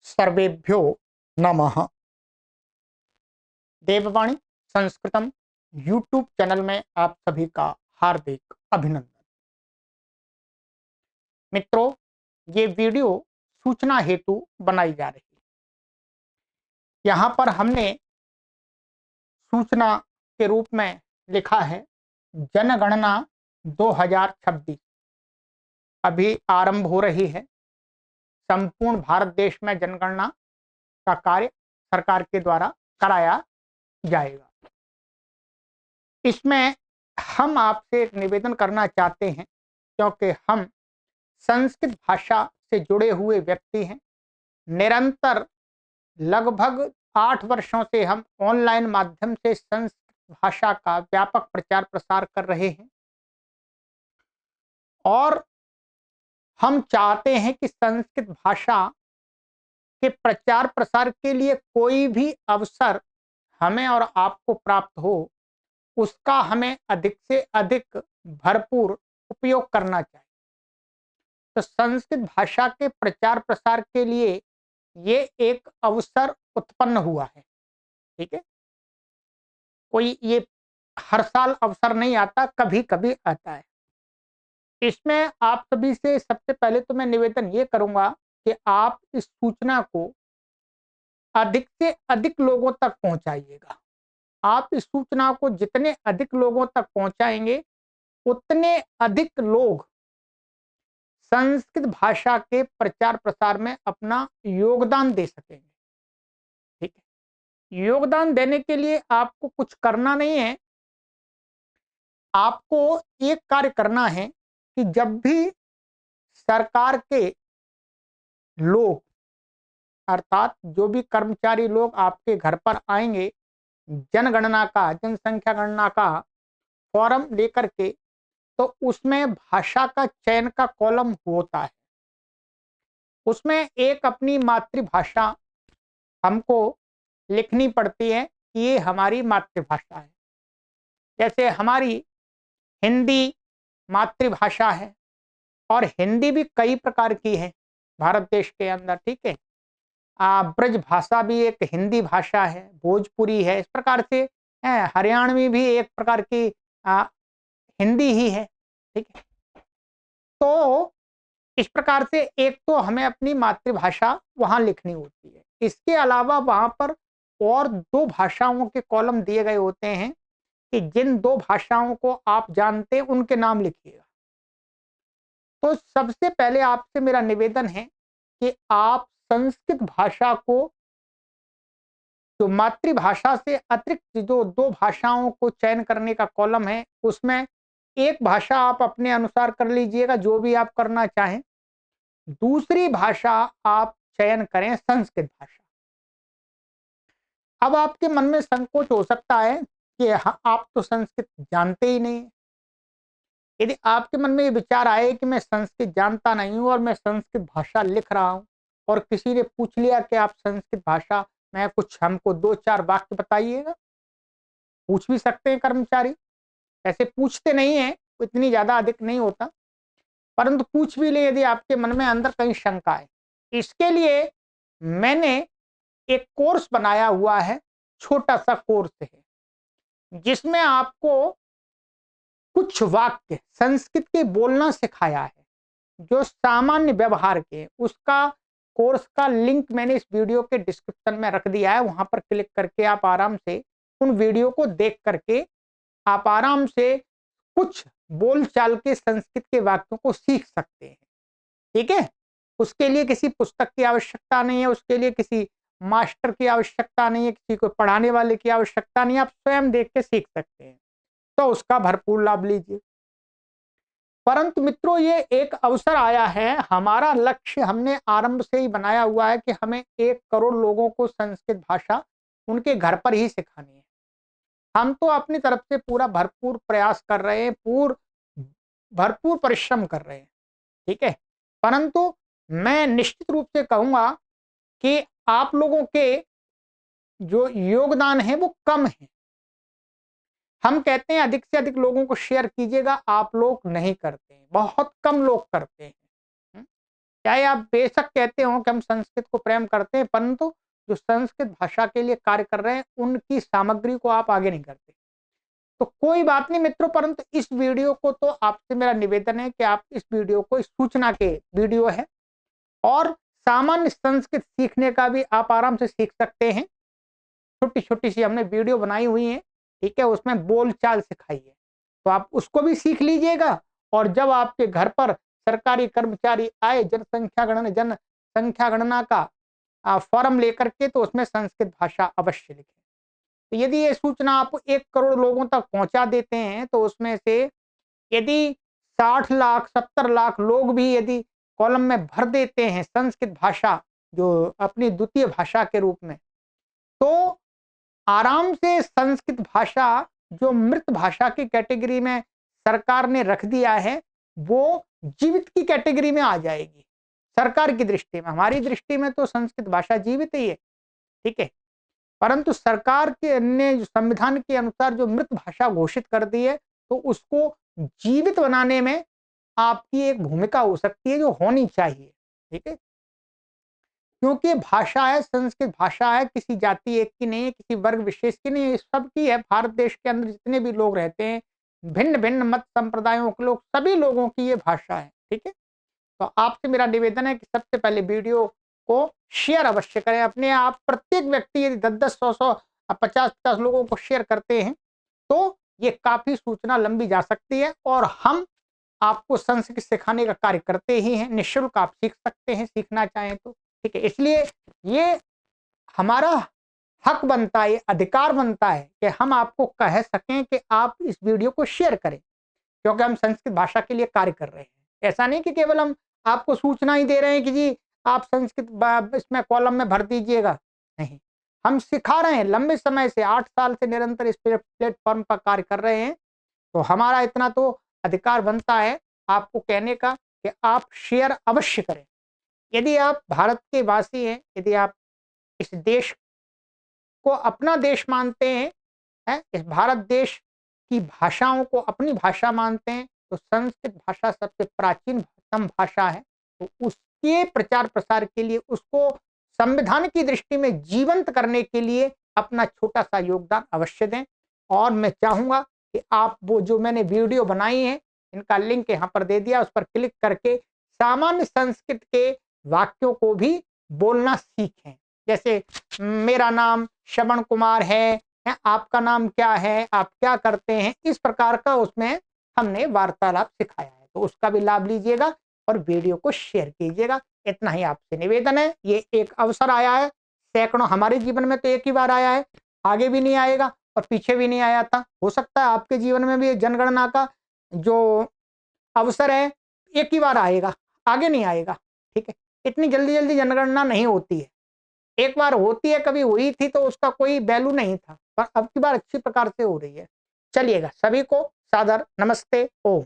सर्वेभ्यो नमः। देववाणी संस्कृतम YouTube channel में आप सभी का हार्दिक अभिनंदन। मित्रों, ये वीडियो सूचना हेतु बनाई जा रही है। यहाँ पर हमने सूचना के रूप में लिखा है जनगणना 2026 अभी आरंभ हो रही है। संपूर्ण भारत देश में जनगणना का कार्य सरकार के द्वारा कराया जाएगा। इसमें हम आपसे एक निवेदन करना चाहते हैं, क्योंकि हम संस्कृत भाषा से जुड़े हुए व्यक्ति हैं। निरंतर लगभग 8 वर्षों से हम ऑनलाइन माध्यम से संस्कृत भाषा का व्यापक प्रचार प्रसार कर रहे हैं और हम चाहते हैं कि संस्कृत भाषा के प्रचार प्रसार के लिए कोई भी अवसर हमें और आपको प्राप्त हो, उसका हमें अधिक से अधिक भरपूर उपयोग करना चाहिए। तो संस्कृत भाषा के प्रचार प्रसार के लिए ये एक अवसर उत्पन्न हुआ है। ठीक है, कोई ये हर साल अवसर नहीं आता, कभी कभी आता है। इसमें आप सभी से सबसे पहले तो मैं निवेदन ये करूंगा कि आप इस सूचना को अधिक से अधिक लोगों तक पहुंचाइएगा। आप इस सूचना को जितने अधिक लोगों तक पहुंचाएंगे, उतने अधिक लोग संस्कृत भाषा के प्रचार प्रसार में अपना योगदान दे सकेंगे। ठीक है, योगदान देने के लिए आपको कुछ करना नहीं है। आपको एक कार्य करना है कि जब भी सरकार के लोग, अर्थात जो भी कर्मचारी लोग आपके घर पर आएंगे, जनगणना का, जनसंख्या गणना का फॉर्म लेकर के, तो उसमें भाषा का चयन का कॉलम होता है। उसमें एक अपनी मातृभाषा हमको लिखनी पड़ती है कि ये हमारी मातृभाषा है। जैसे हमारी हिंदी मातृभाषा है और हिंदी भी कई प्रकार की है भारत देश के अंदर। ठीक है, ब्रज भाषा भी एक हिंदी भाषा है, भोजपुरी है, इस प्रकार से हरियाणवी भी एक प्रकार की हिंदी ही है। ठीक है, तो इस प्रकार से एक तो हमें अपनी मातृभाषा वहां लिखनी होती है। इसके अलावा वहां पर और 2 भाषाओं के कॉलम दिए गए होते हैं कि जिन 2 भाषाओं को आप जानते हैं उनके नाम लिखिएगा। तो सबसे पहले आपसे मेरा निवेदन है कि आप संस्कृत भाषा को, जो मातृभाषा से अतिरिक्त जो 2 भाषाओं को चयन करने का कॉलम है, उसमें एक भाषा आप अपने अनुसार कर लीजिएगा, जो भी आप करना चाहें। दूसरी भाषा आप चयन करें संस्कृत भाषा। अब आपके मन में संकोच हो सकता है कि आप तो संस्कृत जानते ही नहीं। यदि आपके मन में ये विचार आए कि मैं संस्कृत जानता नहीं हूं और मैं संस्कृत भाषा लिख रहा हूं, और किसी ने पूछ लिया कि आप संस्कृत भाषा में कुछ हमको 2-4 वाक्य बताइएगा, पूछ भी सकते हैं कर्मचारी। ऐसे पूछते नहीं है, इतनी ज्यादा अधिक नहीं होता, परंतु पूछ भी ले यदि आपके मन में अंदर कहीं शंका है। इसके लिए मैंने एक कोर्स बनाया हुआ है, छोटा सा कोर्स है, जिसमें आपको कुछ वाक्य संस्कृत के बोलना सिखाया है, जो सामान्य व्यवहार के। उसका कोर्स का लिंक मैंने इस वीडियो के डिस्क्रिप्शन में रख दिया है। वहां पर क्लिक करके आप आराम से उन वीडियो को देख करके आप आराम से कुछ बोलचाल के संस्कृत के वाक्यों को सीख सकते हैं। ठीक है, उसके लिए किसी पुस्तक की आवश्यकता नहीं है, उसके लिए किसी मास्टर की आवश्यकता नहीं है, किसी को पढ़ाने वाले की आवश्यकता नहीं है, आप स्वयं देख के सीख सकते हैं। तो उसका भरपूर लाभ लीजिए। परंतु मित्रों, ये एक अवसर आया है, हमारा लक्ष्य हमने आरंभ से ही बनाया हुआ है कि हमें 1 करोड़ लोगों को संस्कृत भाषा उनके घर पर ही सिखानी है। हम तो अपनी तरफ से पूरा भरपूर प्रयास कर रहे हैं, भरपूर परिश्रम कर रहे हैं। ठीक है, परंतु मैं निश्चित रूप से कहूंगा कि आप लोगों के जो योगदान है वो कम है। हम कहते हैं अधिक से अधिक लोगों को शेयर कीजिएगा, आप लोग नहीं करते हैं, बहुत कम लोग करते हैं। चाहे आप बेशक कहते हो कि हम संस्कृत को प्रेम करते हैं, परंतु जो संस्कृत भाषा के लिए कार्य कर रहे हैं उनकी सामग्री को आप आगे नहीं करते। तो कोई बात नहीं मित्रों, परंतु इस वीडियो को तो आपसे मेरा निवेदन है कि आप इस वीडियो को, इस सूचना के वीडियो है और सामान्य संस्कृत सीखने का भी आप आराम से सीख सकते हैं। छोटी छोटी सी हमने वीडियो बनाई हुई है, ठीक है, उसमें बोलचाल सिखाई है, तो आप उसको भी सीख लीजिएगा। और जब आपके घर पर सरकारी कर्मचारी आए जनसंख्या गणना का फॉर्म लेकर के, तो उसमें संस्कृत भाषा अवश्य लिखें। तो यदि ये सूचना आप 1 करोड़ लोगों तक पहुंचा देते हैं, तो उसमें से यदि 60 लाख 70 लाख लोग भी यदि कॉलम में भर देते हैं संस्कृत भाषा जो अपनी द्वितीय भाषा के रूप में, तो आराम से संस्कृत भाषा जो मृत भाषा की कैटेगरी में सरकार ने रख दिया है, वो जीवित की कैटेगरी में आ जाएगी। सरकार की दृष्टि में, हमारी दृष्टि में तो संस्कृत भाषा जीवित ही है, ठीक है, परंतु सरकार के ने जो संविधान के अनुसार जो मृत भाषा घोषित कर दी है, तो उसको जीवित बनाने में आपकी एक भूमिका हो सकती है, जो होनी चाहिए, ठीक है। क्योंकि भाषा है, संस्कृत भाषा है, किसी जाति एक की नहीं है, किसी वर्ग विशेष की नहीं है, सबकी है। भारत देश के अंदर जितने भी लोग रहते हैं, भिन्न भिन्न मत संप्रदायों के लोग, सभी लोगों की ये भाषा है, ठीक है। तो आपसे मेरा निवेदन है कि सबसे पहले वीडियो को शेयर अवश्य करें अपने आप। प्रत्येक व्यक्ति यदि 10-10, 100-100, 50-50 लोगों को शेयर करते हैं, तो ये काफी सूचना लंबी जा सकती है। और हम आपको संस्कृत सिखाने का कार्य करते ही हैं, निःशुल्क आप सीख सकते हैं, सीखना चाहें तो, ठीक है। इसलिए ये हमारा हक बनता है, ये अधिकार बनता है कि हम आपको कह सकें कि आप इस वीडियो को शेयर करें, क्योंकि हम संस्कृत भाषा के लिए कार्य कर रहे हैं। ऐसा नहीं कि केवल हम आपको सूचना ही दे रहे हैं कि जी आप संस्कृत इसमें कॉलम में भर दीजिएगा, नहीं, हम सिखा रहे हैं। लंबे समय से 8 साल से निरंतर इस प्लेटफॉर्म पर कार्य कर रहे हैं, तो हमारा इतना तो अधिकार बनता है आपको कहने का कि आप शेयर अवश्य करें। यदि आप भारत के वासी हैं, यदि आप इस देश को अपना देश मानते हैं, इस भारत देश की भाषाओं को अपनी भाषा मानते हैं, तो संस्कृत भाषा सबसे प्राचीनतम भाषा है, तो उसके प्रचार प्रसार के लिए, उसको संविधान की दृष्टि में जीवंत करने के लिए अपना छोटा सा योगदान अवश्य दें। और मैं चाहूंगा कि आप वो जो मैंने वीडियो बनाई है, इनका लिंक यहाँ पर दे दिया, उस पर क्लिक करके सामान्य संस्कृत के वाक्यों को भी बोलना सीखें। जैसे मेरा नाम श्रवण कुमार है, आपका नाम क्या है, आप क्या करते हैं, इस प्रकार का उसमें हमने वार्तालाप सिखाया है, तो उसका भी लाभ लीजिएगा और वीडियो को शेयर कीजिएगा। इतना ही आपसे निवेदन है। ये एक अवसर आया है, सैकड़ों, हमारे जीवन में तो एक ही बार आया है, आगे भी नहीं आएगा और पीछे भी नहीं आया था। हो सकता है आपके जीवन में भी जनगणना का जो अवसर है एक ही बार आएगा, आगे नहीं आएगा, ठीक है। इतनी जल्दी जल्दी जनगणना नहीं होती है, एक बार होती है, कभी हुई थी तो उसका कोई वैल्यू नहीं था, पर अब की बार अच्छी प्रकार से हो रही है। चलिएगा, सभी को सादर नमस्ते, ओम।